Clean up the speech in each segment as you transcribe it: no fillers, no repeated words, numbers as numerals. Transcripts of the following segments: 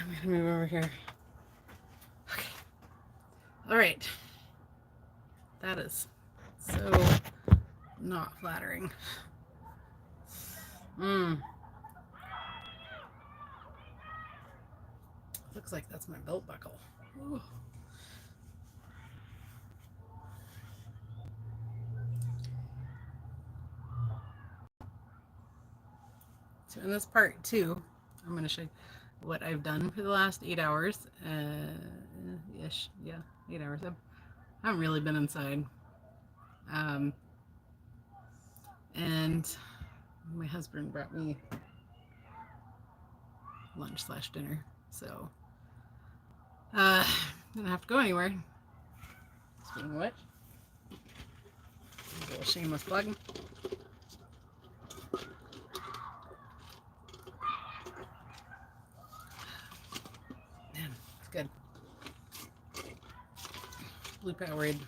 I'm gonna move over here. Okay. All right. That is so not flattering. Looks like that's my belt buckle. Ooh. So in this part too, I'm going to show you what I've done for the last 8 hours. Ish, yeah, 8 hours. I haven't really been inside. And my husband brought me lunch / dinner. So, didn't have to go anywhere. Speaking of which, a little shameless plug. Man, it's good. Blue Powerade.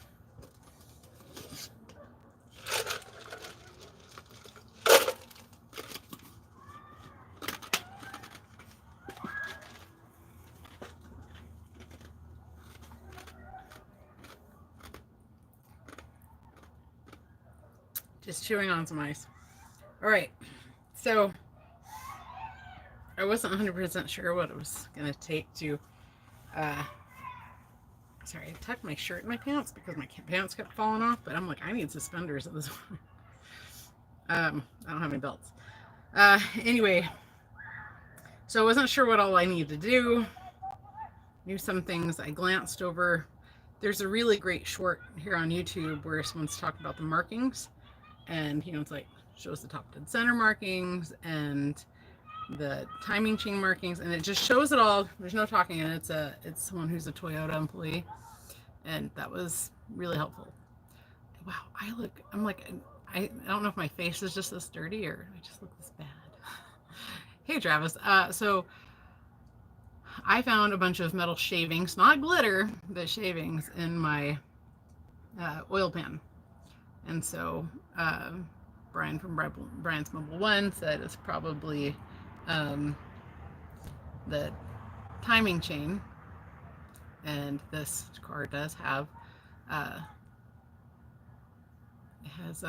Just chewing on some ice. All right, so I wasn't 100% sure what it was gonna take to. Sorry, I tucked my shirt in my pants because my pants kept falling off. But I'm like, I need suspenders at this point. I don't have any belts. Anyway, so I wasn't sure what all I needed to do. Knew some things. I glanced over. There's a really great short here on YouTube where someone's talking about the markings. And, you know, it's like, shows the top dead center markings and the timing chain markings. And it just shows it all. There's no talking. And it's someone who's a Toyota employee. And that was really helpful. Wow, I'm like, I don't know if my face is just this dirty or I just look this bad. Hey, Travis. So I found a bunch of metal shavings, not glitter, but shavings in my oil pan. And so Brian from Brian's Mobile One said it's probably the timing chain. And this car does have, it has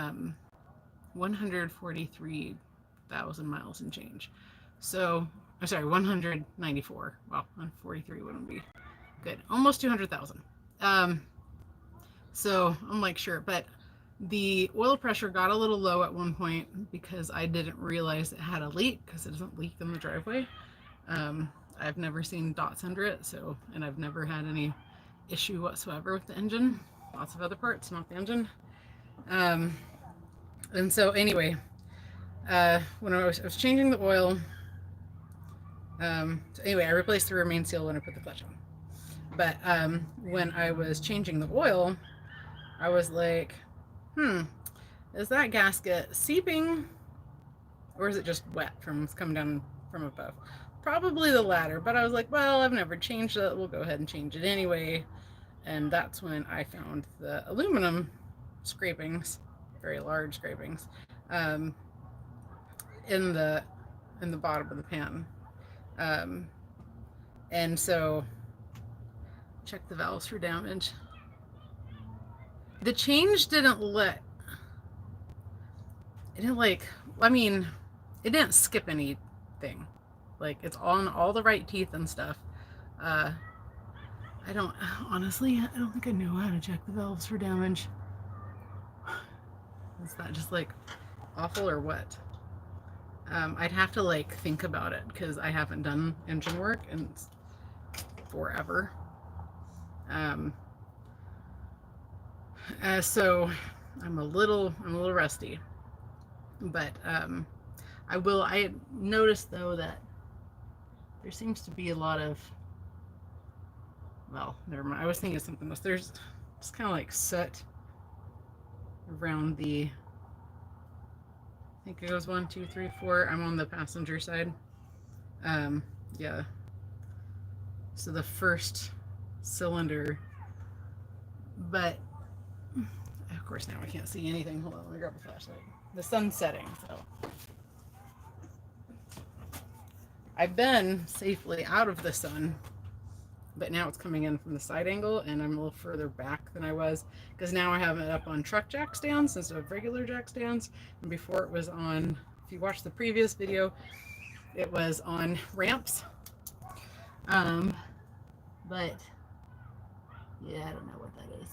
143,000 miles and change. So, I'm sorry, 194. Wow, 143 wouldn't be good. Almost 200,000. So I'm like, sure, but the oil pressure got a little low at one point because I didn't realize it had a leak because it doesn't leak in the driveway. I've never seen dots under it, so, and I've never had any issue whatsoever with the engine. Lots of other parts, not the engine. And so anyway, when I was changing the oil, so anyway, I replaced the remain seal when I put the clutch on. But when I was changing the oil, I was like, is that gasket seeping or is it just wet from coming down from above? Probably the latter, but I was like, well, I've never changed it. We'll go ahead and change it anyway. And that's when I found the aluminum scrapings, very large scrapings, in the bottom of the pan. And so check the valves for damage. The change didn't it didn't skip anything. Like, it's on all the right teeth and stuff. Honestly, I don't think I know how to check the valves for damage. Is that just like awful or what? I'd have to like think about it because I haven't done engine work in forever. So I'm a little rusty, but I noticed though that there seems to be a lot of, well, never mind. I was thinking of something else. There's just kind of like soot around the, I think it goes 1, 2, 3, 4. I'm on the passenger side. Yeah. So the first cylinder, but of course now I can't see anything. Hold on, let me grab a flashlight. The sun's setting, so I've been safely out of the sun, but now it's coming in from the side angle, and I'm a little further back than I was, because now I have it up on truck jack stands instead of regular jack stands. And before it was on, if you watched the previous video, it was on ramps. But yeah, I don't know what that is.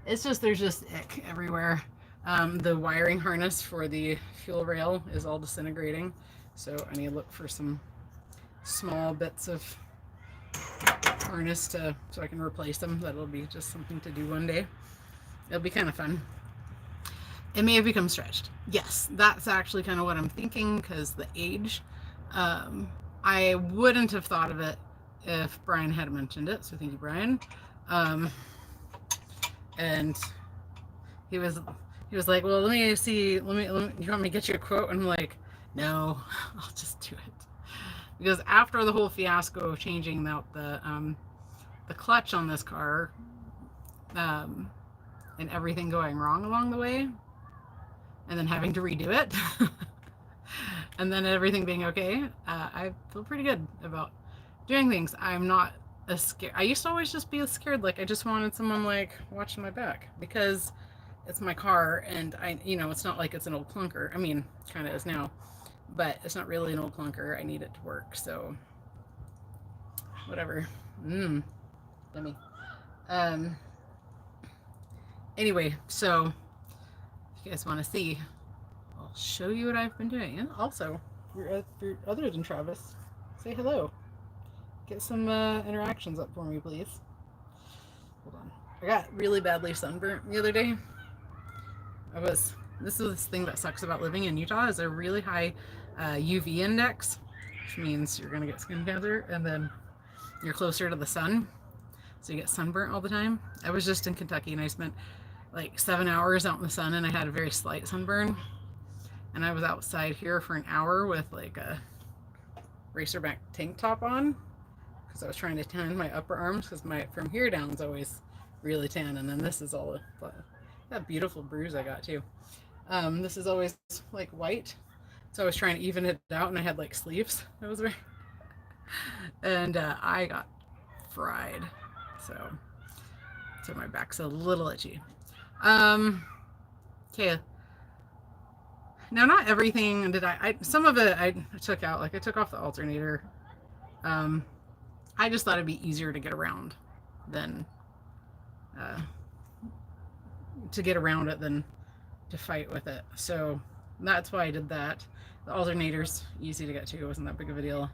It's just, there's just ick everywhere. The wiring harness for the fuel rail is all disintegrating, so I need to look for some small bits of harness so I can replace them. That'll be just something to do one day. It'll be kind of fun. It may have become stretched. Yes, that's actually kind of what I'm thinking, because the age. I wouldn't have thought of it if Brian had mentioned it, so thank you, Brian. And he was like, well, let me see, you want me to get you a quote? And I'm like, no, I'll just do it. Because after the whole fiasco of changing out the clutch on this car, and everything going wrong along the way, and then having to redo it, and then everything being okay, I feel pretty good about doing things. I'm not as scared. I used to always just be scared, like I just wanted someone like watching my back, because it's my car, and it's not like it's an old clunker. I mean, it kind of is now, but it's not really an old clunker. I need it to work, so whatever. Yummy. Anyway, so if you guys want to see, I'll show you what I've been doing. And also, if you're other than Travis, say hello. Get some interactions up for me, please. Hold on. I got really badly sunburnt the other day. This is the thing that sucks about living in Utah, is a really high UV index, which means you're gonna get skin cancer, and then you're closer to the sun, so you get sunburnt all the time. I was just in Kentucky, and I spent like 7 hours out in the sun, and I had a very slight sunburn, and I was outside here for an hour with like a racerback tank top on, because I was trying to tan my upper arms, because from here down is always really tan, and then this is all that beautiful bruise I got too. This is always like white, so I was trying to even it out, and I had like sleeves I was wearing, and I got fried, so my back's a little itchy. Okay, now not everything did some of it I took out, like I took off the alternator. I just thought it'd be easier to get around than to fight with it. So that's why I did that. The alternator's easy to get to. It wasn't that big of a deal.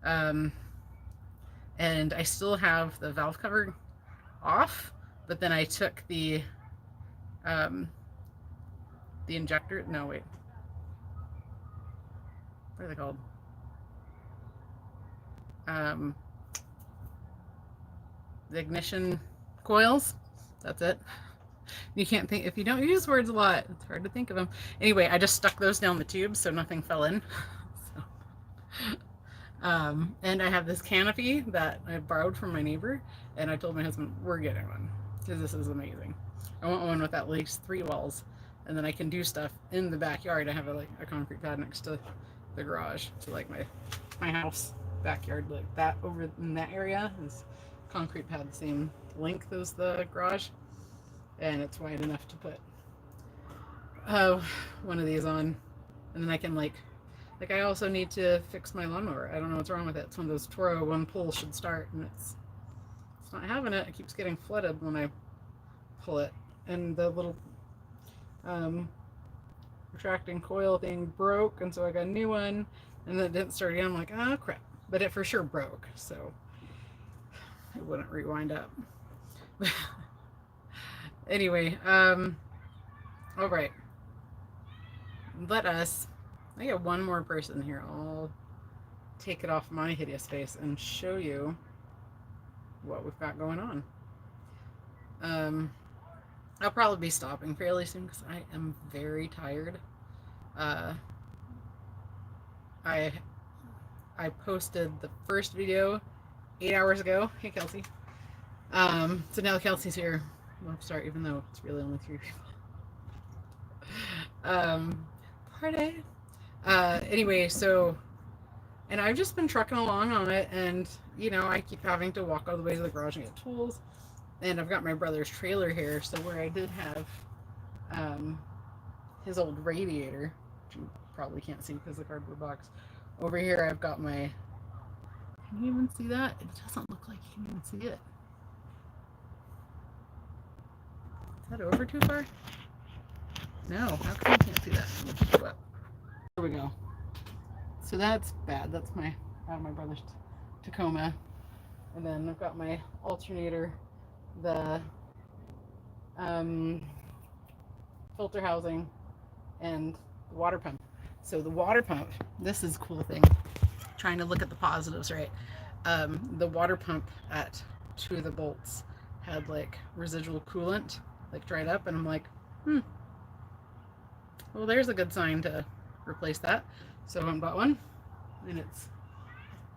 And I still have the valve cover off, but then I took the injector. No, wait. What are they called? The ignition coils. That's it. You can't think, if you don't use words a lot, it's hard to think of them. Anyway, I just stuck those down the tube so nothing fell in. So, and I have this canopy that I borrowed from my neighbor, and I told my husband, we're getting one, because this is amazing. I want one with at least 3 walls, and then I can do stuff in the backyard. I have a concrete pad next to the garage, so like my house backyard, like that over in that area is concrete pad, the same length as the garage, and it's wide enough to put one of these on, and then I can like I also need to fix my lawnmower. I don't know what's wrong with it. It's one of those Toro one pull should start, and it's not having it. It keeps getting flooded when I pull it, and the little retracting coil thing broke, and so I got a new one, and then it didn't start again. I'm like, oh crap, but it for sure broke, so it wouldn't rewind up. Anyway, all right, I got one more person here. I'll take it off my hideous face and show you what we've got going on. I'll probably be stopping fairly soon because I am very tired. I posted the first video 8 hours ago. Hey, Kelsey. So now Kelsey's here. Well, sorry, even though it's really only 3 people. Party. Anyway, so And I've just been trucking along on it, and you know, I keep having to walk all the way to the garage and get tools. And I've got my brother's trailer here, so where I did have his old radiator, which you probably can't see because of the cardboard box. Over here I've got my, can you even see that? It doesn't look like you can even see it. Is that over too far? No, how come you can't see that? There we go. So that's bad. That's my brother's Tacoma. And then I've got my alternator, the filter housing, and the water pump. So the water pump, this is a cool thing. Trying to look at the positives, right? The water pump at 2 of the bolts had like residual coolant, like dried up, and I'm like, well, there's a good sign to replace that. So I went and bought one, and it's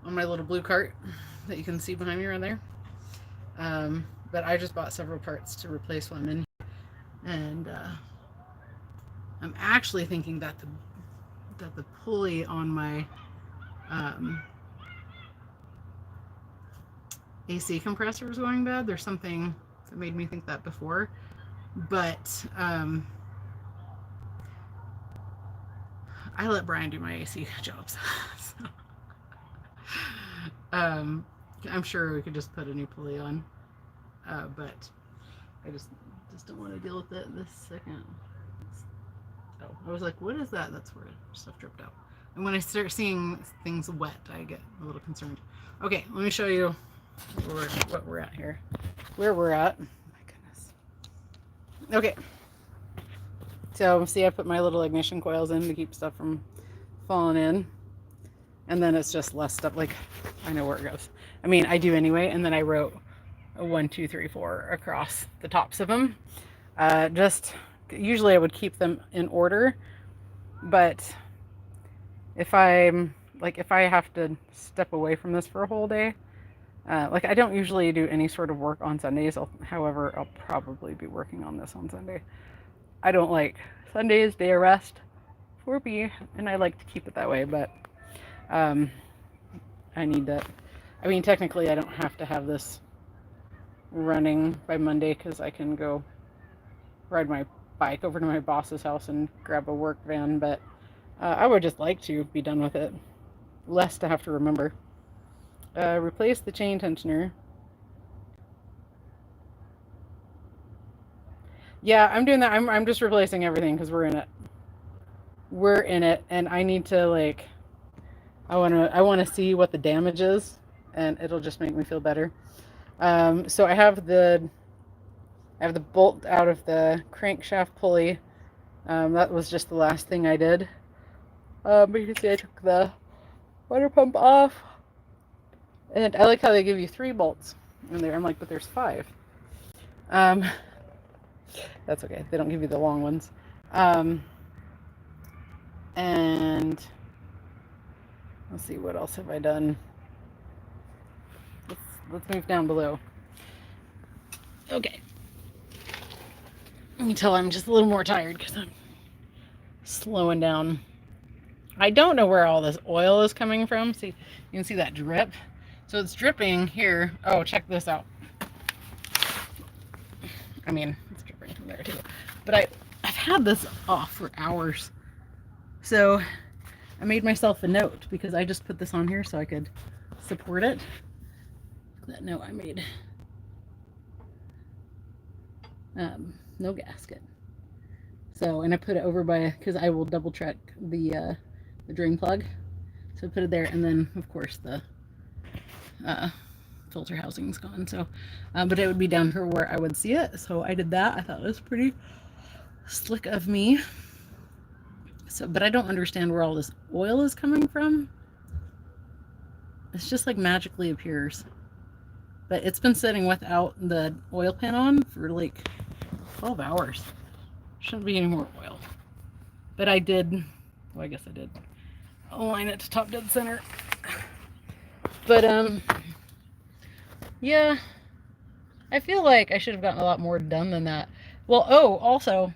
on my little blue cart that you can see behind me right there. But I just bought several parts to replace one in, and I'm actually thinking that the pulley on my AC compressor is going bad. There's something that made me think that before, but I let Brian do my AC jobs. So, I'm sure we could just put a new pulley on, but I just don't want to deal with it this second. Oh, I was like, what is that? That's where stuff dripped out. And when I start seeing things wet, I get a little concerned. Okay, let me show you what we're at here. Where we're at. Oh my goodness. Okay. So see, I put my little ignition coils in to keep stuff from falling in. And then it's just less stuff. Like, I know where it goes. I mean, I do anyway. And then I wrote a 1, 2, 3, 4 across the tops of them. Usually I would keep them in order, but if I have to step away from this for a whole day, like I don't usually do any sort of work on Sundays. However, I'll probably be working on this on Sunday. I don't like Sundays, day of rest for me, and I like to keep it that way, but I need to, I mean, technically I don't have to have this running by Monday because I can go ride my bike over to my boss's house and grab a work van, but I would just like to be done with it, less to have to remember. Replace the chain tensioner. Yeah, I'm doing that. I'm just replacing everything because we're in it, and I need to, like, I want to see what the damage is, and it'll just make me feel better. So I have the bolt out of the crankshaft pulley. That was just the last thing I did. But you can see I took the water pump off. And I like how they give you 3 bolts in there. I'm like, but there's 5. That's okay. They don't give you the long ones. And let's see, what else have I done? Let's move down below. Okay. You can tell I'm just a little more tired because I'm slowing down. I don't know where all this oil is coming from. See, you can see that drip. So it's dripping here. Oh, check this out. I mean, it's dripping from there too. But I've had this off for hours. So I made myself a note because I just put this on here so I could support it. That note I made. No gasket. So, and I put it over by, because I will double check the drain plug. So I put it there, and then of course the filter housing's gone. So, but it would be down here where I would see it. So I did that. I thought it was pretty slick of me. So, but I don't understand where all this oil is coming from. It's just like magically appears. But it's been sitting without the oil pan on for like 12 hours. Shouldn't be any more oil. But I did, well, I guess I did align it to top dead center. But, yeah, I feel like I should have gotten a lot more done than that. Well, oh, also,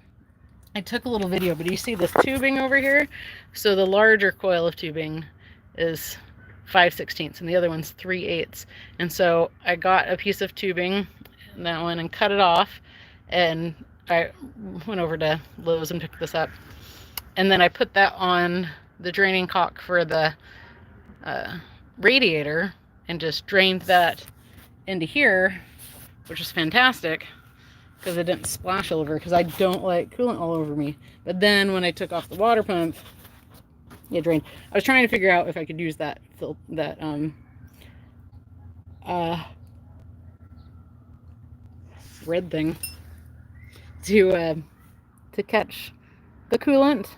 I took a little video, but you see this tubing over here? So the larger coil of tubing is 5/16 and the other one's 3/8. And so I got a piece of tubing in that one and cut it off, and I went over to Lowe's and picked this up. And then I put that on the draining caulk for the radiator and just drained that into here, which is fantastic because it didn't splash over, because I don't like coolant all over me. But then when I took off the water pump, it drained. I was trying to figure out if I could use that red thing to catch the coolant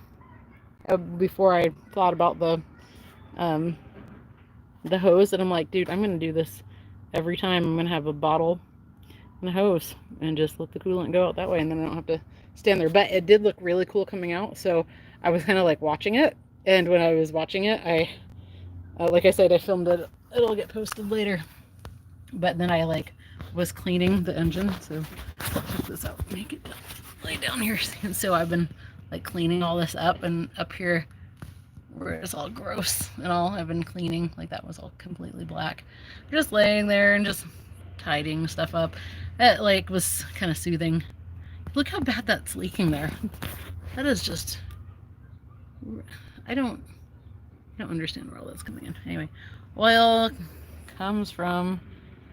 before I thought about the hose. And I'm like, dude, I'm gonna do this every time. I'm gonna have a bottle and a hose and just let the coolant go out that way, and then I don't have to stand there. But it did look really cool coming out, so I was kind of like watching it. And when I was watching it, I like I said, I filmed it. It'll get posted later. But then I like was cleaning the engine, so check this out. Make it lay down here. And so I've been like cleaning all this up, and up here where it's all gross and all, I've been cleaning. Like that was all completely black. Just laying there and just tidying stuff up. That like was kind of soothing. Look how bad that's leaking there. That is just, I don't understand where all that's coming in. Anyway, oil comes from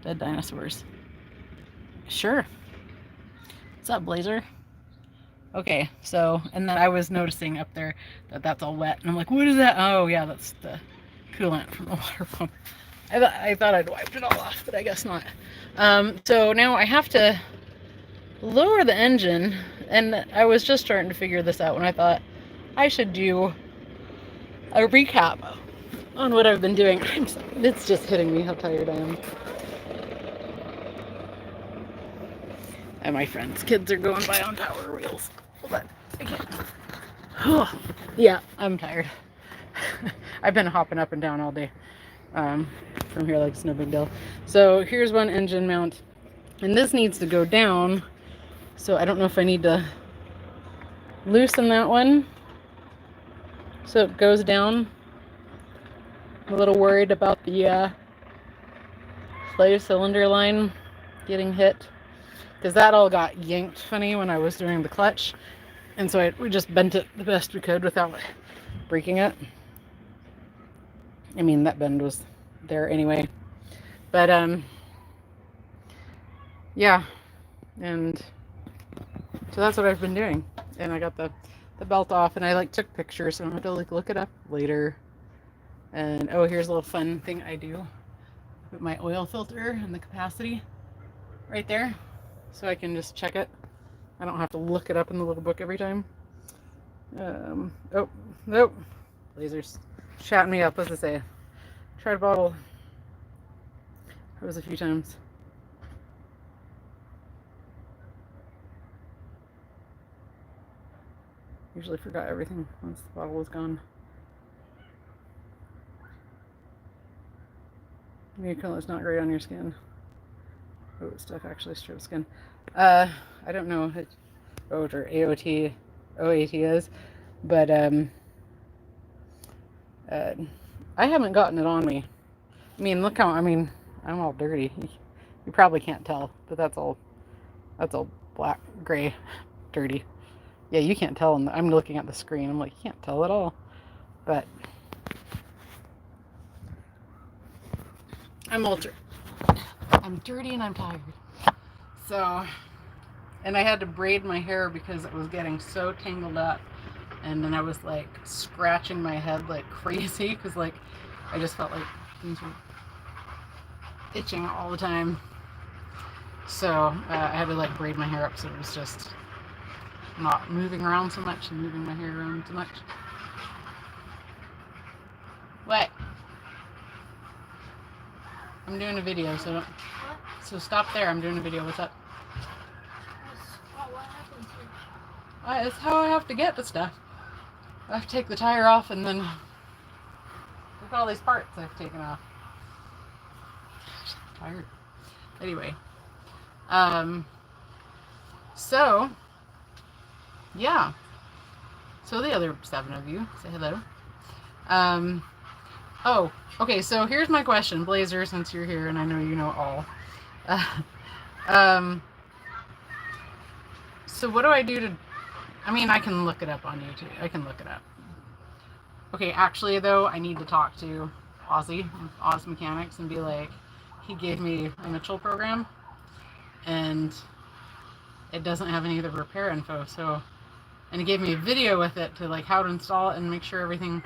dead dinosaurs. Sure. What's up, Blazer? Okay, so, and then I was noticing up there that that's all wet, and I'm like, what is that? Oh yeah, that's the coolant from the water pump. I thought I'd wiped it all off, but I guess not. So now I have to lower the engine, and I was just starting to figure this out when I thought I should do a recap on what I've been doing. It's just hitting me how tired I am. And my friend's kids are going by on Power Wheels. Hold on, I can't. Oh, yeah, I'm tired. I've been hopping up and down all day from here, like it's no big deal. So here's one engine mount, and this needs to go down. So I don't know if I need to loosen that one so it goes down. I'm a little worried about the slave cylinder line getting hit, because that all got yanked funny when I was doing the clutch, and so we just bent it the best we could without breaking it. I mean, that bend was there anyway, but yeah, and so that's what I've been doing. And I got the belt off, and I like took pictures, so I don't have to like look it up later. And oh, here's a little fun thing I do. Put my oil filter and the capacity right there, so I can just check it. I don't have to look it up in the little book every time. Oh, nope. Lasers chatting me up. What's it say? Tried a bottle hose a few times. Usually forgot everything once the bottle was gone. Your color's not great on your skin. Oh, stuff actually strips skin. I don't know what OAT or OAT is, but I haven't gotten it on me. I mean, look how, I'm all dirty. You probably can't tell, but that's all black, gray, dirty. Yeah, you can't tell. I'm looking at the screen. I'm like, you can't tell at all. But I'm dirty and I'm tired. So, and I had to braid my hair because it was getting so tangled up. And then I was like scratching my head like crazy because like I just felt like things were itching all the time. So I had to like braid my hair up so it was just not moving around so much and moving my hair around too much. What? I'm doing a video, so don't. So stop there. I'm doing a video. What's up? What happened to you? That's how I have to get the stuff. I have to take the tire off, and then look at all these parts I've taken off. I'm tired. Anyway, so yeah. So the other 7 of you, say hello. Oh, okay, so here's my question, Blazer, since you're here and I know you know all. Um, so what do I do to... I mean, I can look it up on YouTube. I can look it up. Okay, actually, though, I need to talk to Ozzy, Oz Mechanics, and be like, he gave me a Mitchell program, and it doesn't have any of the repair info, so... And he gave me a video with it to, like, how to install it and make sure everything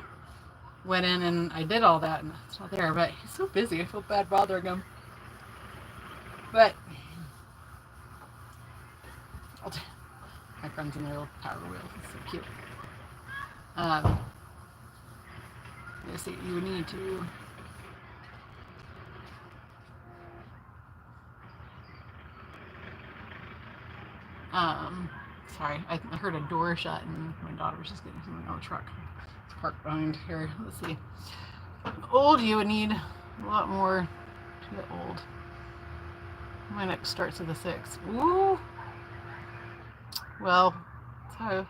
went in, and I did all that, and it's not there, but he's so busy, I feel bad bothering him. But... my friends in their little power wheels, it's so cute. Let's see, you need to... Sorry, I heard a door shut and my daughter was just getting something out of the truck. It's parked behind here. Let's see. Old, you would need a lot more to get old. My next starts with a 6. Ooh! Well, so,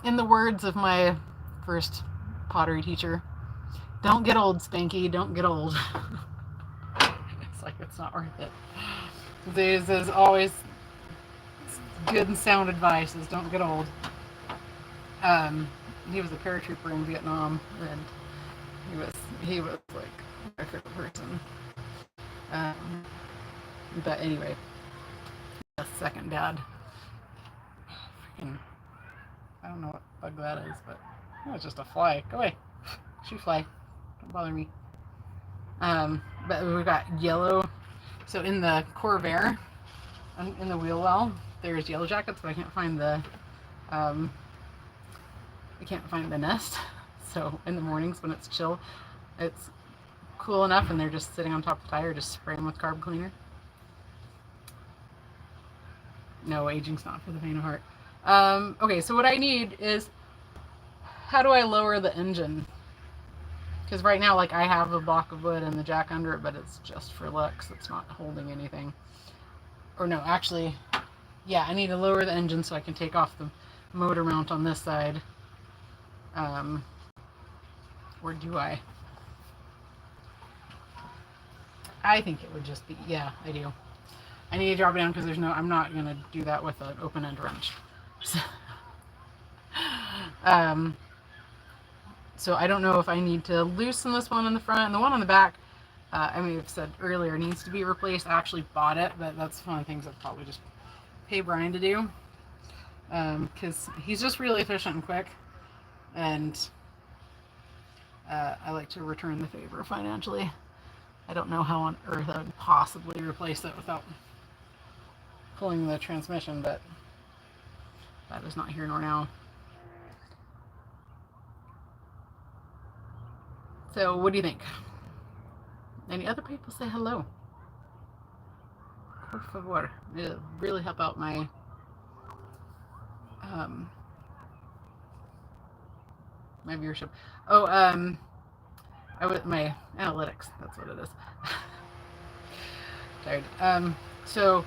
in the words of my first pottery teacher, don't get old, Spanky, don't get old. It's like, it's not worth it. This is always good and sound advice, is don't get old. He was a paratrooper in Vietnam, and he was like my favorite person. But anyway, a second dad. Freaking, I don't know what bug that is, but oh, it's just a fly. Go away, shoot fly. Don't bother me. But we've got yellow. So in the Corvair, in the wheel well, there's yellow jackets, but I can't find the nest. So in the mornings when it's chill, it's cool enough, and they're just sitting on top of the tire, just spray them with carb cleaner. No, aging's not for the faint of heart. Okay, so what I need is, how do I lower the engine? Because right now, like, I have a block of wood and the jack under it, but it's just for looks. It's not holding anything. Or no, actually, yeah, I need to lower the engine so I can take off the motor mount on this side. Or do I? I think it would just be, yeah, I do. I need to drop it down because there's no, I'm not going to do that with an open end wrench. So, so I don't know if I need to loosen this one in the front, and the one on the back, I may have said earlier, needs to be replaced. I actually bought it, but that's one of the things I'd probably just pay Brian to do, because he's just really efficient and quick, and I like to return the favor financially. I don't know how on earth I would possibly replace it without pulling the transmission, but that is not here nor now. So what do you think? Any other people say hello? Por favor. It'll really help out my my viewership. Oh, my analytics. That's what it is. Tired. So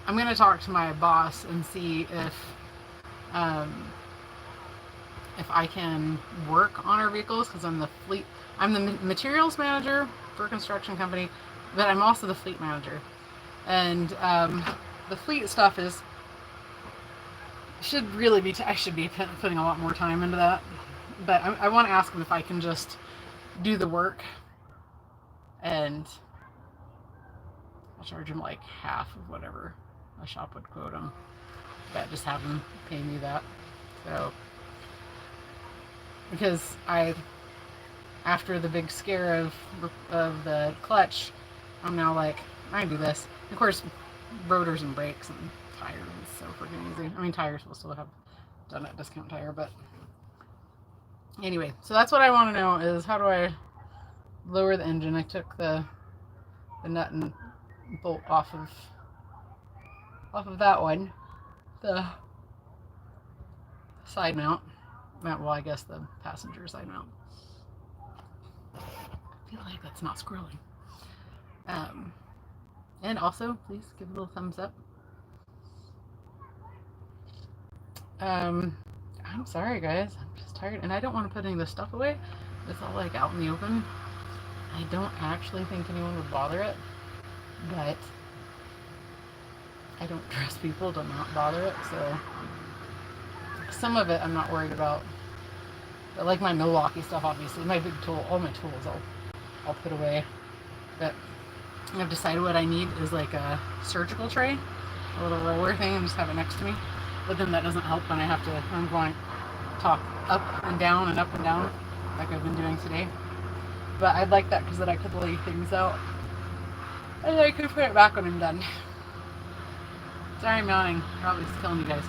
I'm gonna talk to my boss and see if I can work on our vehicles, because I'm the fleet. I'm the materials manager for a construction company, but I'm also the fleet manager. And the fleet stuff should really be, I should be putting a lot more time into that. But I want to ask him if I can just do the work, and I'll charge him like half of whatever a shop would quote him. But just have him pay me that. So, because after the big scare of the clutch, I'm now like, I can do this. Of course, rotors and brakes and tires is so freaking easy. I mean, tires will still have done at Discount Tire, but anyway, so that's what I want to know, is how do I lower the engine. I took the nut and bolt off of that one, the side mount. Well, I guess the passenger side mount. I feel like that's not scrolling. And also, please give a little thumbs up. I'm sorry, guys. I'm just tired, and I don't want to put any of this stuff away. It's all like out in the open. I don't actually think anyone would bother it, but I don't trust people to not bother it, so some of it I'm not worried about. But like my Milwaukee stuff, obviously, my big tool, all my tools I'll put away. But I've decided what I need is like a surgical tray, a little roller thing, and just have it next to me. But then that doesn't help when I have to, I'm going to talk up and down and up and down like I've been doing today. But I'd like that because then I could lay things out and I could put it back when I'm done. Sorry I'm yawning, probably just killing you guys.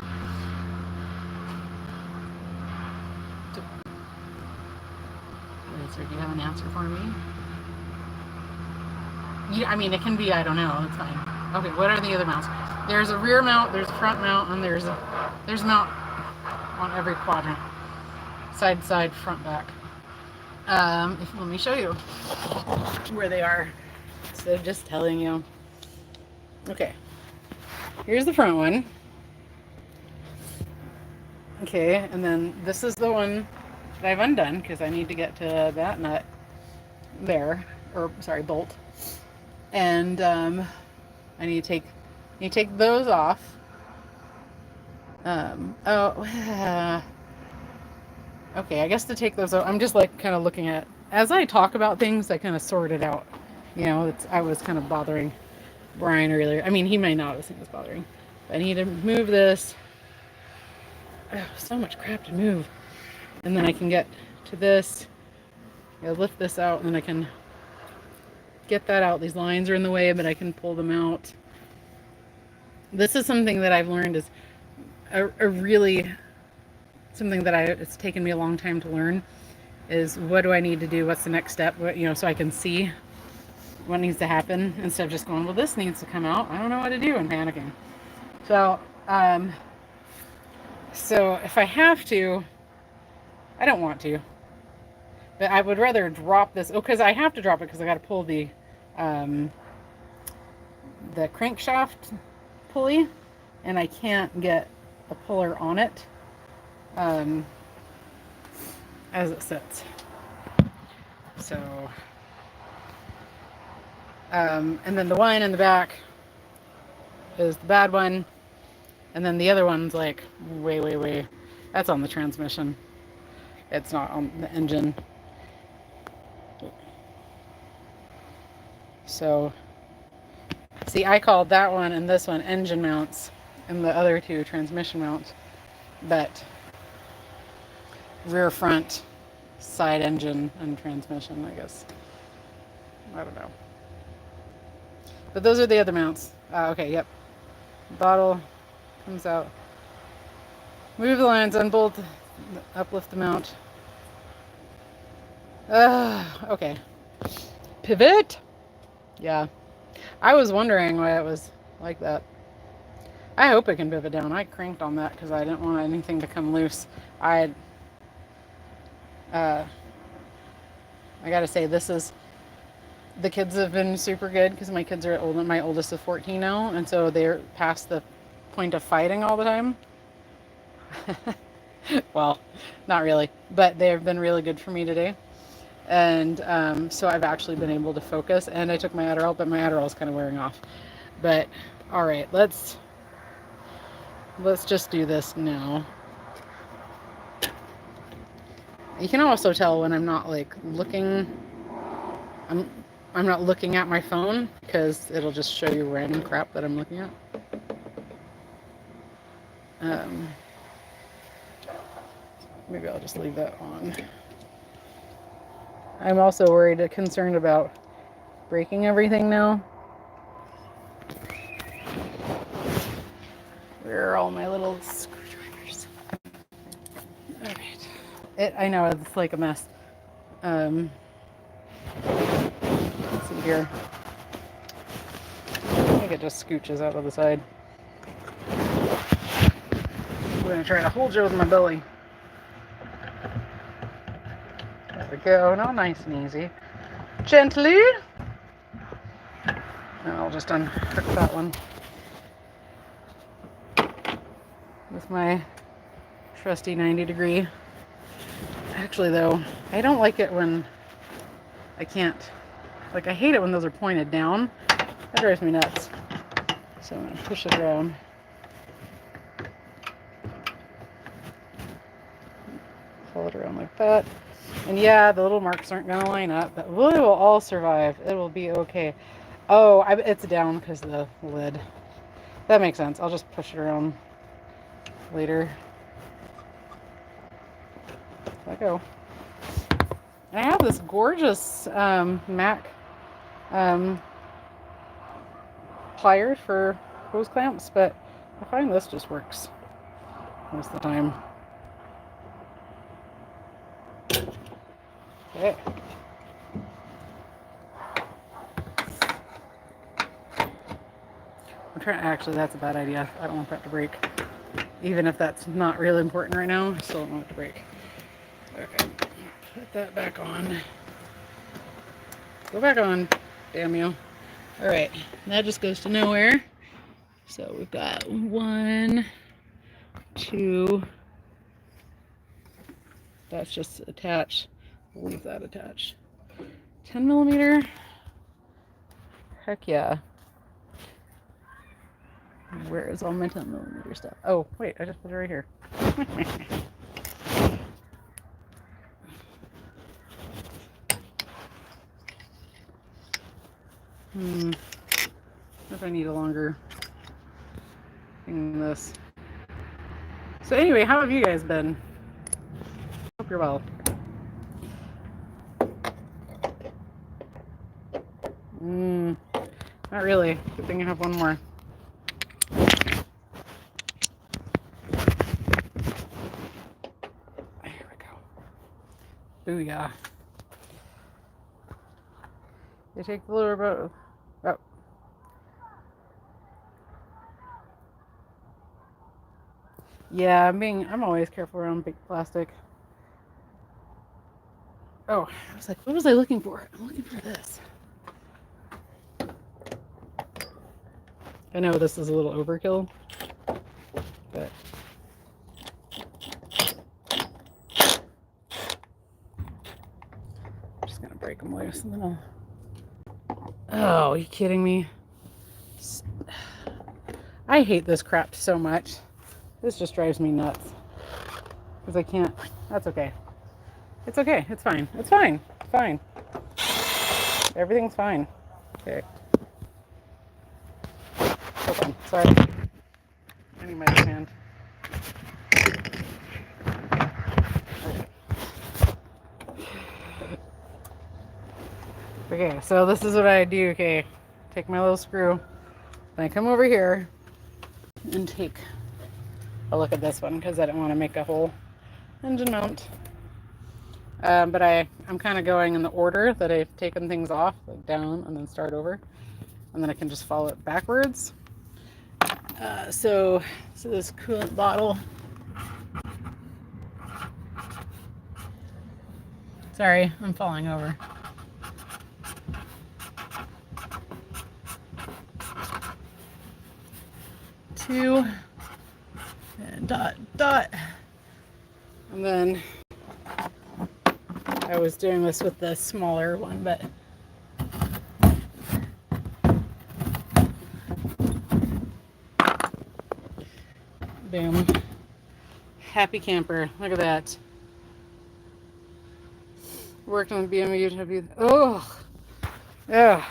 Sir, do you have an answer for me? Yeah, I mean, it can be, I don't know, it's fine. Okay, what are the other mounts? There's a rear mount, there's a front mount, and there's a mount on every quadrant. Side, side, front, back. Let me show you where they are instead of just telling you. Okay, here's the front one. Okay, and then this is the one that I've undone because I need to get to that nut there, or sorry, bolt. And I need to take those off. Okay, I guess to take those out, I'm just like kind of looking at, as I talk about things, I kind of sort it out. You know, I was kind of bothering Brian earlier. I mean, he may not have seen this bothering. But I need to move this. Oh, so much crap to move. And then I can get to this. I lift this out, and then I can get that out. These lines are in the way, but I can pull them out. This is something that I've learned is a really something that it's taken me a long time to learn is what do I need to do? What's the next step? What, you know, so I can see what needs to happen instead of just going, well, this needs to come out. I don't know what to do and panicking. So, so if I have to, I don't want to, but I would rather drop this. Oh, because I have to drop it because I got to pull the crankshaft pulley, and I can't get a puller on it as it sits. So, and then the one in the back is the bad one, and then the other one's like way. That's on the transmission. It's not on the engine. So, see, I called that one and this one engine mounts, and the other two transmission mounts, but rear, front, side engine, and transmission, I guess. I don't know. But those are the other mounts. Okay, yep. Bottle comes out. Move the lines, unbolt, uplift the mount. Okay. Pivot? Yeah. I was wondering why it was like that. I hope it can pivot down. I cranked on that because I didn't want anything to come loose. I gotta say, the kids have been super good because my kids are old. My oldest is 14 now, and so they're past the point of fighting all the time. Well, not really, but they've been really good for me today. And so I've actually been able to focus, and I took my Adderall, but my Adderall is kind of wearing off. But all right, let's just do this now. You can also tell when I'm not like looking. I'm not looking at my phone because it'll just show you random crap that I'm looking at. Maybe I'll just leave that on. I'm also concerned about breaking everything now. Where are all my little screwdrivers? All right. I know it's like a mess. Let's see here. I think it just scooches out of the side. I'm going to try to hold you with my belly. There we go. Now nice and easy. Gently. Now I'll just unhook that one with my trusty 90-degree Actually, though, I don't like it when I can't, like, I hate it when those are pointed down. That drives me nuts. So I'm going to push it around. Pull it around like that. And yeah, the little marks aren't going to line up, but we will all survive. It will be okay. Oh, it's down because of the lid. That makes sense. I'll just push it around later. Let go. And I have this gorgeous Mac pliers for hose clamps, but I find this just works most of the time. Okay. I'm trying. Actually, that's a bad idea. I don't want that to break. Even if that's not really important right now, I still don't want it to break. Okay. Put that back on. Go back on. Damn you. All right. That just goes to nowhere. So we've got 1, 2. That's just attached. We'll leave that attached. 10 millimeter. Heck yeah. Where is all my 10 millimeter stuff? Oh, wait, I just put it right here. If I need a longer thing than this. So anyway, how have you guys been? Hope you're well. Not really. Good thing I have one more. There we go. Booyah. You take the lower boat. Oh. Yeah, I'm always careful around big plastic. Oh, I was like, what was I looking for? I'm looking for this. I know this is a little overkill, but I'm just gonna break them loose and then I'll. Oh, are you kidding me? I hate this crap so much. This just drives me nuts because I can't. That's okay. It's okay. It's fine. It's fine. It's fine. Everything's fine. Okay. Hold on. Sorry. I need my other hand. Okay, so this is what I do. Okay, take my little screw. Then I come over here and take a look at this one because I didn't want to make a whole engine mount. But I'm kind of going in the order that I've taken things off, like down and then start over. And then I can just follow it backwards. So this coolant bottle. Sorry, I'm falling over. Two and dot. And then I was doing this with the smaller one, but boom. Happy camper. Look at that. Worked on the BMW. Oh. Yeah.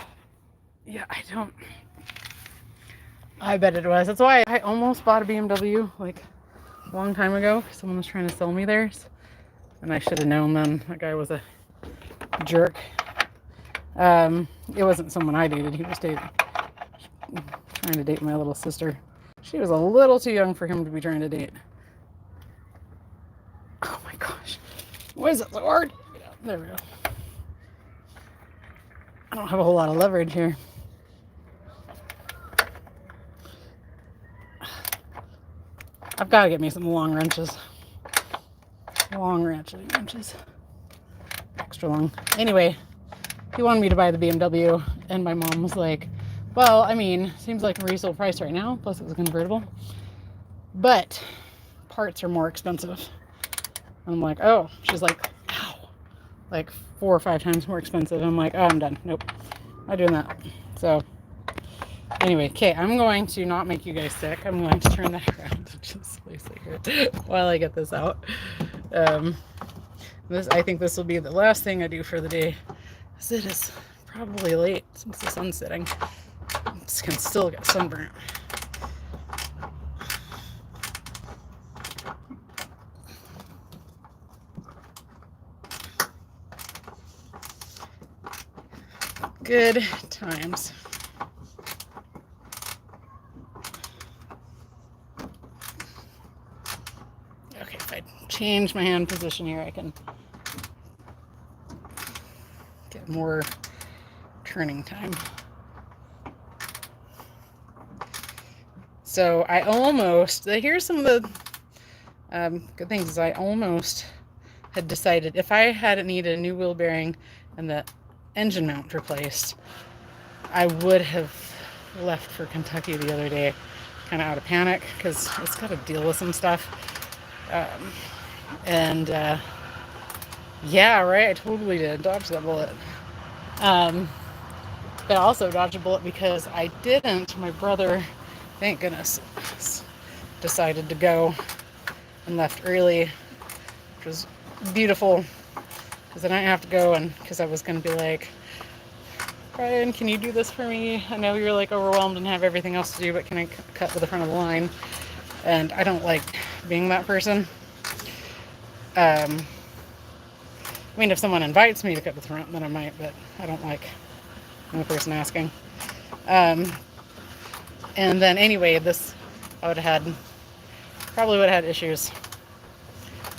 Yeah, I bet it was. That's why I almost bought a BMW like a long time ago. Someone was trying to sell me theirs. And I should have known then. That guy was a jerk. It wasn't someone I dated. He was trying to date my little sister. She was a little too young for him to be trying to date. Oh my gosh. Why is it so hard? There we go. I don't have a whole lot of leverage here. I've got to get me some long wrenches. Long ratcheting wrenches. Extra long. Anyway, he wanted me to buy the BMW, and my mom was like, well, I mean, seems like a reasonable price right now, plus it was convertible. But parts are more expensive. And I'm like, oh. She's like, like 4 or 5 times more expensive. I'm like, oh, I'm done. Nope, not doing that. So anyway, okay, I'm going to not make you guys sick. I'm going to turn that around and just place it here while I get this out. I think this will be the last thing I do for the day, because it is probably late since the sun's setting. I can still get sunburnt. Good times. Okay, if I change my hand position here, I can get more turning time. So I almost, here's some of the good things, is I almost had decided if I hadn't needed a new wheel bearing and the engine mount replaced, I would have left for Kentucky the other day, kind of out of panic, because it's got to deal with some stuff. Yeah, right, I totally did dodge that bullet. But I also dodged a bullet because I didn't. My brother, thank goodness, decided to go and left early, which was beautiful, because I didn't have to go, and because I was going to be like, Brian, can you do this for me? I know you're like overwhelmed and have everything else to do, but can I cut to the front of the line? And I don't like being that person. I mean, if someone invites me to cut to the front, then I might, but I don't like being the person asking. And then anyway, this, I would have had, probably would have had issues.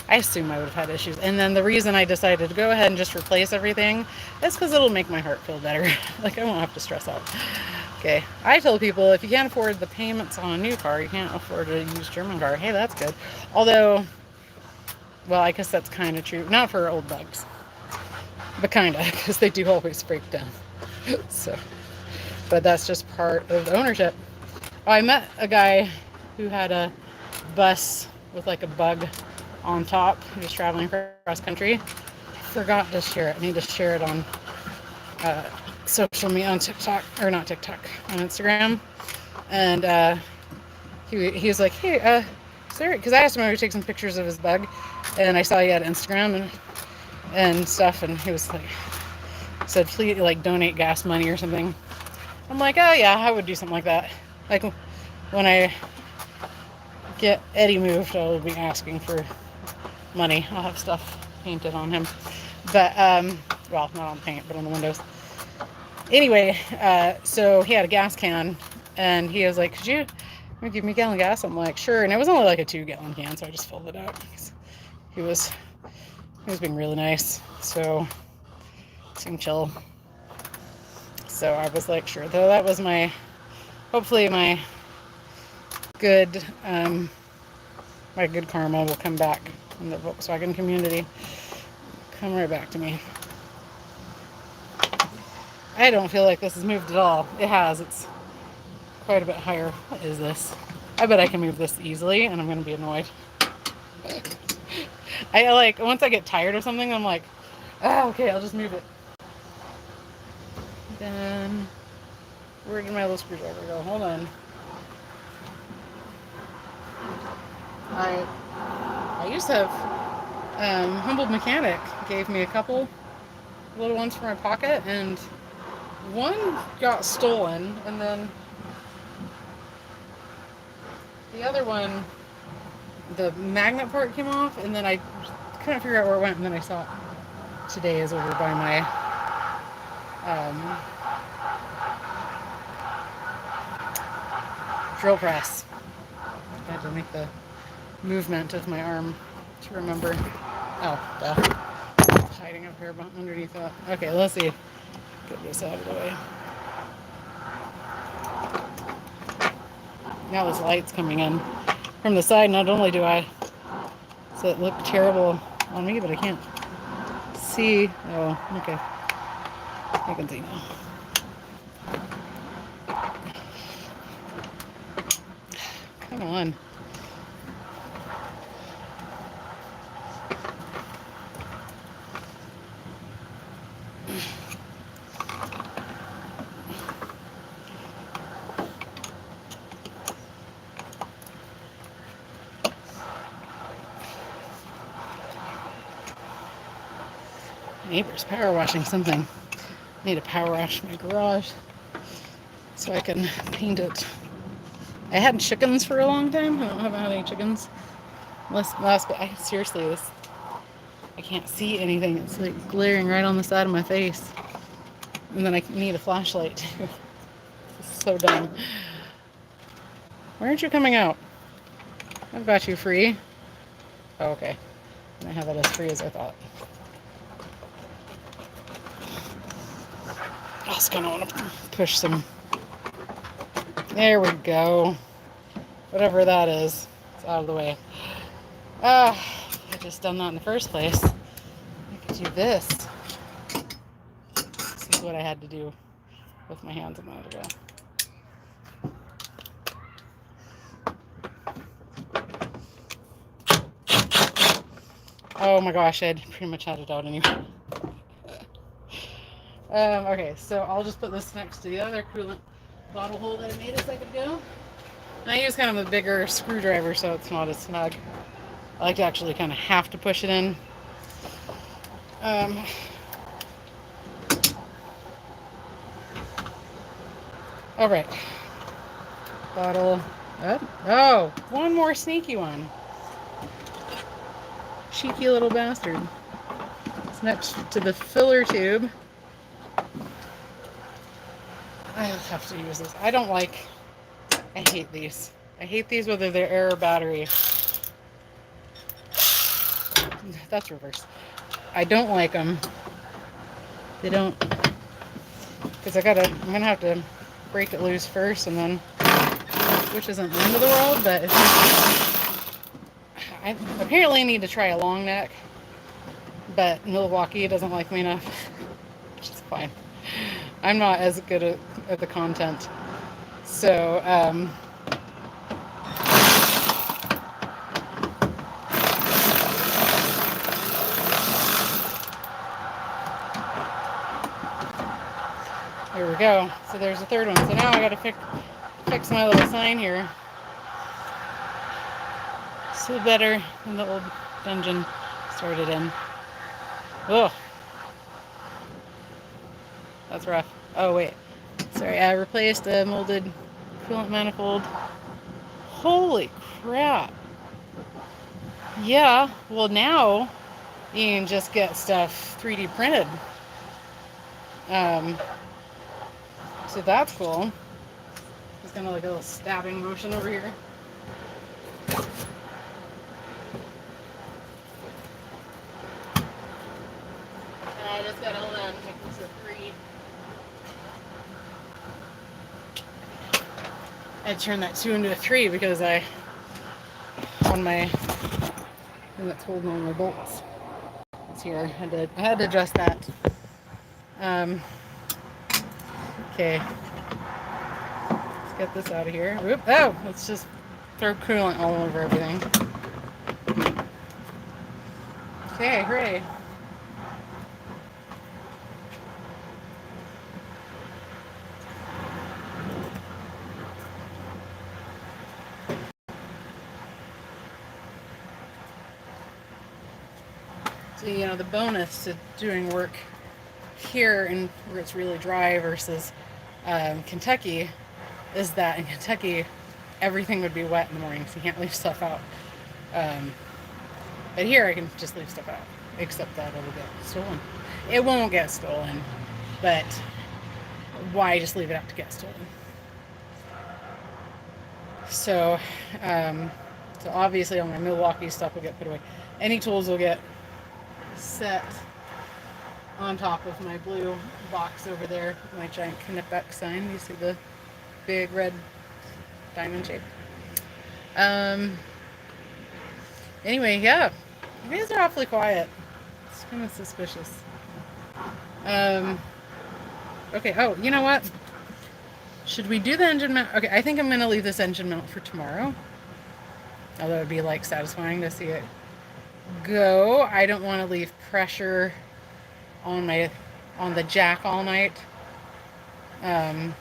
I assume I would have had issues. And then the reason I decided to go ahead and just replace everything is because it'll make my heart feel better. Like, I won't have to stress out. Okay, I tell people, if you can't afford the payments on a new car, you can't afford a used German car. Hey, that's good. Although, well, I guess that's kind of true. Not for old bugs, but kind of, because they do always break down. So, but that's just part of the ownership. Oh, I met a guy who had a bus with like a bug on top. He was traveling across country. Forgot to share it. I need to share it on social media, on TikTok, or not TikTok, on Instagram. And he was like, hey, sorry, because I asked him if he would take some pictures of his bug, and I saw he had Instagram and stuff, and he was like, said, please, like, donate gas money or something. I'm like, oh yeah, I would do something like that. Like, when I get Eddie moved, I will be asking for money. I'll have stuff painted on him, but well, not on paint, but on the windows. Anyway, so he had a gas can, and he was like, could you give me a gallon of gas? I'm like, sure. And it was only like a 2-gallon can, so I just filled it up. He was being really nice, so seemed chill. So I was like, sure. Though that was my, hopefully my good karma will come back in the Volkswagen community. Come right back to me. I don't feel like this has moved at all. It has. It's quite a bit higher. What is this? I bet I can move this easily, and I'm going to be annoyed. I like, once I get tired of something, I'm like, oh, okay, I'll just move it. Then, where did my little screwdriver go? Hold on. I used to have, Humble Mechanic gave me a couple little ones for my pocket, and one got stolen, and then the other one, the magnet part came off, and then I couldn't figure out where it went, and then I saw it today is over by my drill press. I had to make the movement of my arm to remember. Oh, duh. It's hiding up here underneath that. Okay, let's see. Get this out of the way. Now this light's coming in from the side. Not only do I, so it looked terrible on me, but I can't see. Oh, okay. I can see now. Come on. Neighbor's power washing something. Need to power wash my garage so I can paint it. I had chickens for a long time. I haven't had any chickens. Seriously, I can't see anything. It's like glaring right on the side of my face. And then I need a flashlight too. It's so dumb. Why aren't you coming out? I've got you free. Oh, okay. I have it as free as I thought. I just kind of want to push some. There we go. Whatever that is, it's out of the way. I just done that in the first place. I could do this. This is what I had to do with my hands a minute ago. Oh my gosh, I pretty much had it out anyway. Okay, so I'll just put this next to the other coolant bottle hole that I made a second ago. And I use kind of a bigger screwdriver so it's not as snug. I like to actually kind of have to push it in. All right. Bottle up. Oh, one more sneaky one. Cheeky little bastard. It's next to the filler tube. I have to use this. I hate these. I hate these whether they're air or battery. That's reverse. I don't like them. They don't, because I'm gonna have to break it loose first and then, which isn't the end of the world, but I apparently need to try a long neck, but Milwaukee doesn't like me enough, which is fine. I'm not as good at the content. So, here we go. So there's a third one. So now I gotta fix my little sign here. Still better than the old dungeon started in. Ugh. That's rough. Oh, wait. Sorry, I replaced the molded coolant manifold. Holy crap. Yeah, well now you can just get stuff 3D printed. So that's cool. Just kind of like a little stabbing motion over here. And I just gotta hold on to make this a 3. I turned that 2 into a 3 because on my thing that's holding all my bolts. It's here. I had to adjust that. Okay. Let's get this out of here. Whoop. Oh, let's just throw coolant all over everything. Okay, hooray. So, you know, the bonus to doing work here and where it's really dry versus Kentucky is that in Kentucky everything would be wet in the morning, so you can't leave stuff out. But here I can just leave stuff out, except that it'll get stolen. It won't get stolen, but why just leave it out to get stolen? So, so obviously all my Milwaukee stuff will get put away. Any tools will get set on top of my blue box over there, my giant imapct sign. You see the big red diamond shape. Anyway, yeah, you guys are awfully quiet. It's kind of suspicious. Okay, oh, you know what? Should we do the engine mount? Okay, I think I'm going to leave this engine mount for tomorrow. Although it'd be like satisfying to see it go. I don't want to leave pressure on the jack all night. No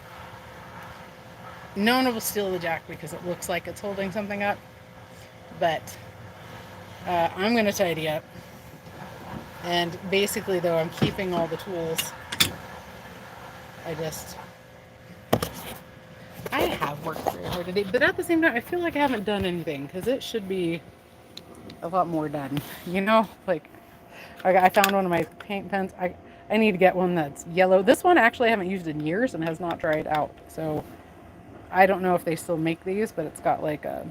one will steal the jack because it looks like it's holding something up, but I'm going to tidy up And basically, though, I'm keeping all the tools. I have worked very hard today, but at the same time, I feel like I haven't done anything because it should be a lot more done. You know, like I found one of my paint pens. I need to get one that's yellow. This one actually I haven't used in years and has not dried out. So I don't know if they still make these, but it's got like a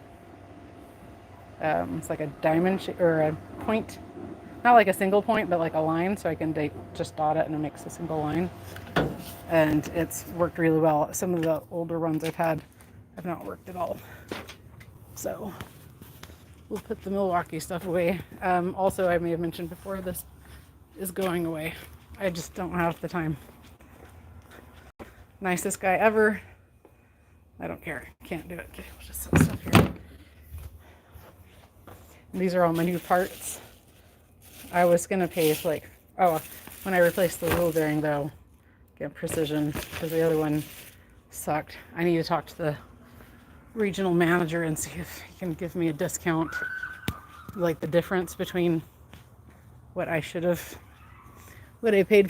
it's like a diamond or a point, not like a single point, but like a line, so I can just dot it and it makes a single line. And it's worked really well. Some of the older ones I've had have not worked at all. So we'll put the Milwaukee stuff away. Also, I may have mentioned before, this is going away. I just don't have the time. Nicest guy ever. I don't care. Can't do it. Okay, we'll just set stuff here. And these are all my new parts. I was going to pay like, when I replaced the wheel bearing though, get precision, because the other one sucked. I need to talk to the regional manager and see if he can give me a discount, like the difference between what I paid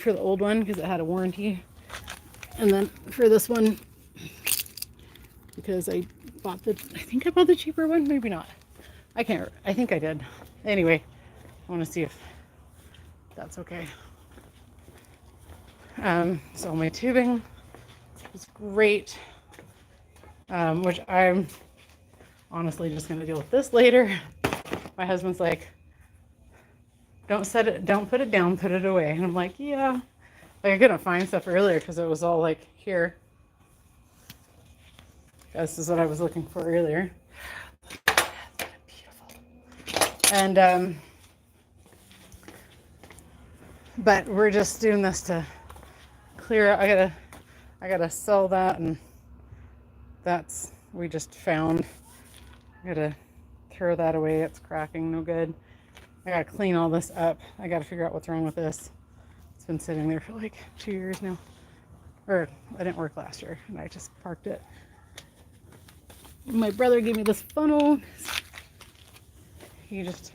for the old one because it had a warranty, and then for this one because I think I bought the cheaper one, maybe not. I think I did. Anyway, I want to see if that's okay. So my tubing is great, which I'm honestly just going to deal with this later. My husband's like, don't put it down, put it away. And I'm like, yeah. Like I couldn't find stuff earlier because it was all like here. This is what I was looking for earlier. Beautiful. And, but we're just doing this to clear out. I gotta sell that, and we just found. I gotta throw that away. It's cracking, no good. I gotta clean all this up. I gotta figure out what's wrong with this. It's been sitting there for like 2 years now. Or I didn't work last year, and I just parked it. My brother gave me this funnel. He just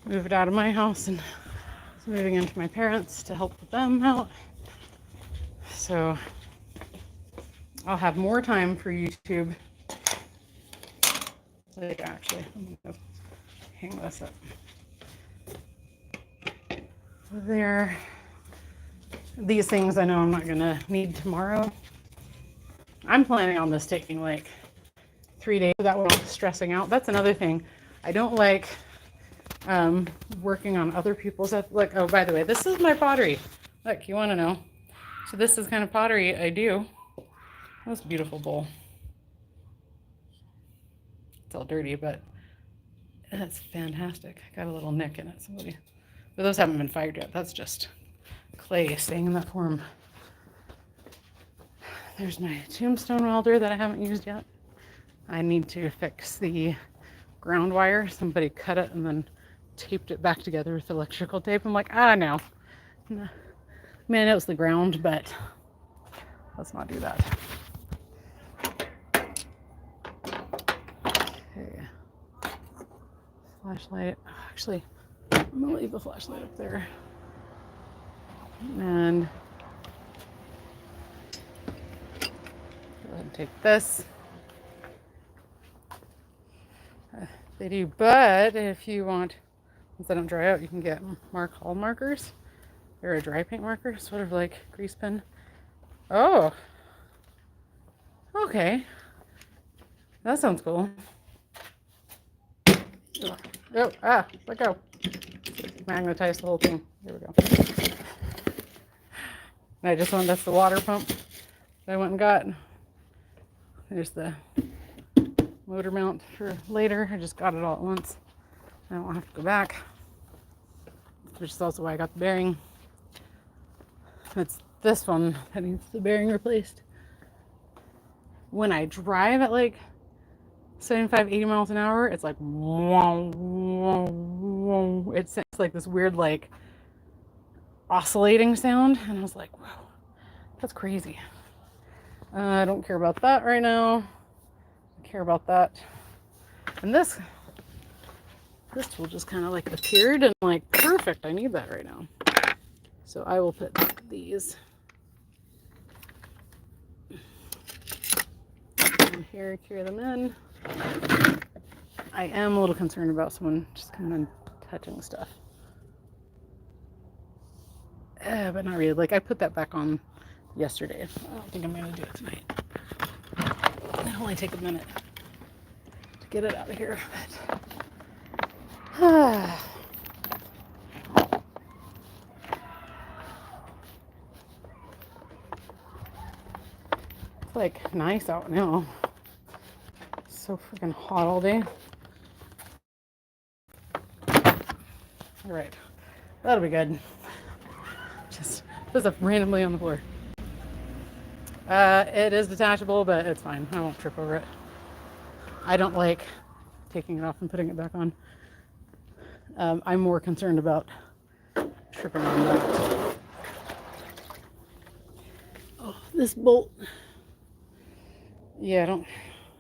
moved out of my house and is moving into my parents to help with them out. So I'll have more time for YouTube. Like actually, I'm gonna hang this up there. These things I know I'm not gonna need tomorrow. I'm planning on this taking like 3 days without stressing out. That's another thing. I don't like working on other people's. Like, oh, by the way, this is my pottery. Look, you want to know? So this is kind of pottery I do. That's a beautiful bowl. It's all dirty, but that's fantastic. I got a little nick in it. But those haven't been fired yet. That's just clay staying in that form. There's my tombstone welder that I haven't used yet. I need to fix the ground wire. Somebody cut it and then taped it back together with electrical tape. I'm like, no. I mean, I know it's the ground, but let's not do that. Okay. Flashlight. Actually, I'm gonna leave the flashlight up there. And go ahead and take this. They do, but if you want, once they don't dry out, you can get hall markers. They're a dry paint marker, sort of like grease pen. Oh, okay. That sounds cool. Oh, let go. Magnetize the whole thing. There we go. And that's the water pump that I went and got. There's the motor mount for later. I just got it all at once. I don't have to go back, which is also why I got the bearing. It's this one that needs the bearing replaced. When I drive at like 75, 80 miles an hour, it's like whoa, whoa, whoa. It's like this weird like oscillating sound, and I was like, whoa, that's crazy. I don't care about that right now. I care about that. And this this tool just kind of like appeared and like, perfect, I need that right now. So I will put these in here, carry them in. I am a little concerned about someone just coming and touching stuff. But not really. Like, I put that back on yesterday. I don't think I'm going to do it tonight. It'll only take a minute to get it out of here. But, it's like nice out now. It's so freaking hot all day. All right, that'll be good. Just puts up randomly on the floor. It is detachable, but it's fine. I won't trip over it. I don't like taking it off and putting it back on. I'm more concerned about tripping on that. Oh, this bolt. Yeah,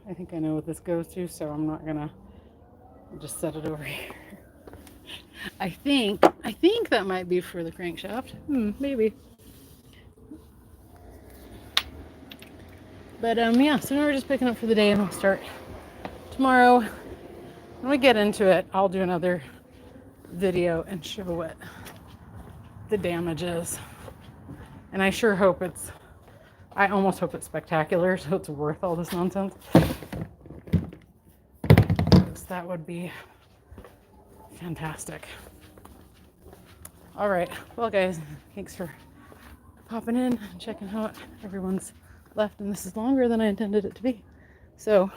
I think I know what this goes to, so I'm not gonna just set it over here. I think that might be for the crankshaft. Maybe. But yeah, so now we're just picking up for the day and we'll start tomorrow. When we get into it, I'll do another video and show what the damage is. And I sure hope I almost hope it's spectacular, so it's worth all this nonsense. Because that would be fantastic. All right, well guys, thanks for popping in and checking out everyone's left, and this is longer than I intended it to be. So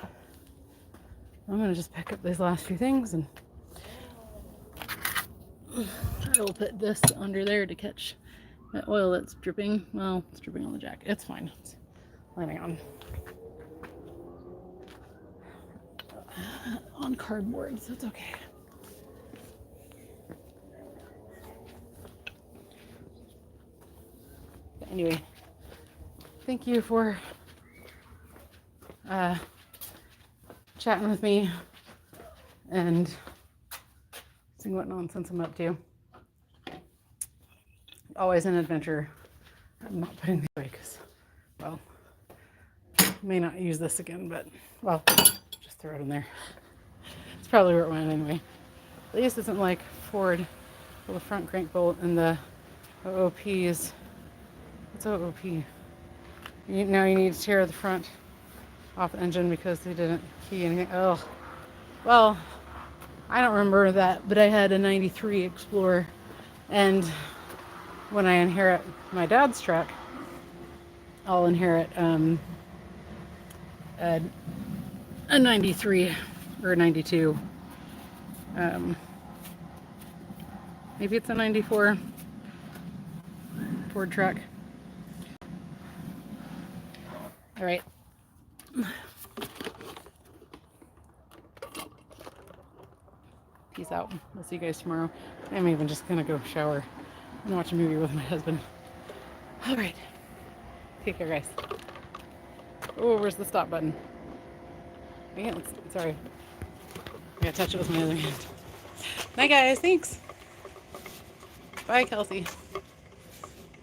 I'm gonna just pick up these last few things, and I will put this under there to catch that oil that's dripping. Well, it's dripping on the jacket. It's fine. It's landing on cardboard, so it's okay. But anyway, thank you for chatting with me and seeing what nonsense I'm up to. Always an adventure. I'm not putting this away because, well, may not use this again, but, well, just throw it in there. It's probably where it went anyway. At least it isn't like Ford with the front crank bolt and the OOPs. What's OOP? Now you need to tear the front off the engine because they didn't key anything. Oh, well, I don't remember that, but I had a 93 Explorer, and when I inherit my dad's truck, I'll inherit a 93 or a 92. Maybe it's a 94 Ford truck. All right. Peace out. We'll see you guys tomorrow. I'm even just gonna go shower and watch a movie with my husband. All right. Take care, guys. Oh, where's the stop button? Yeah, sorry. I gotta touch it with my other hand. Bye, guys. Thanks. Bye, Kelsey.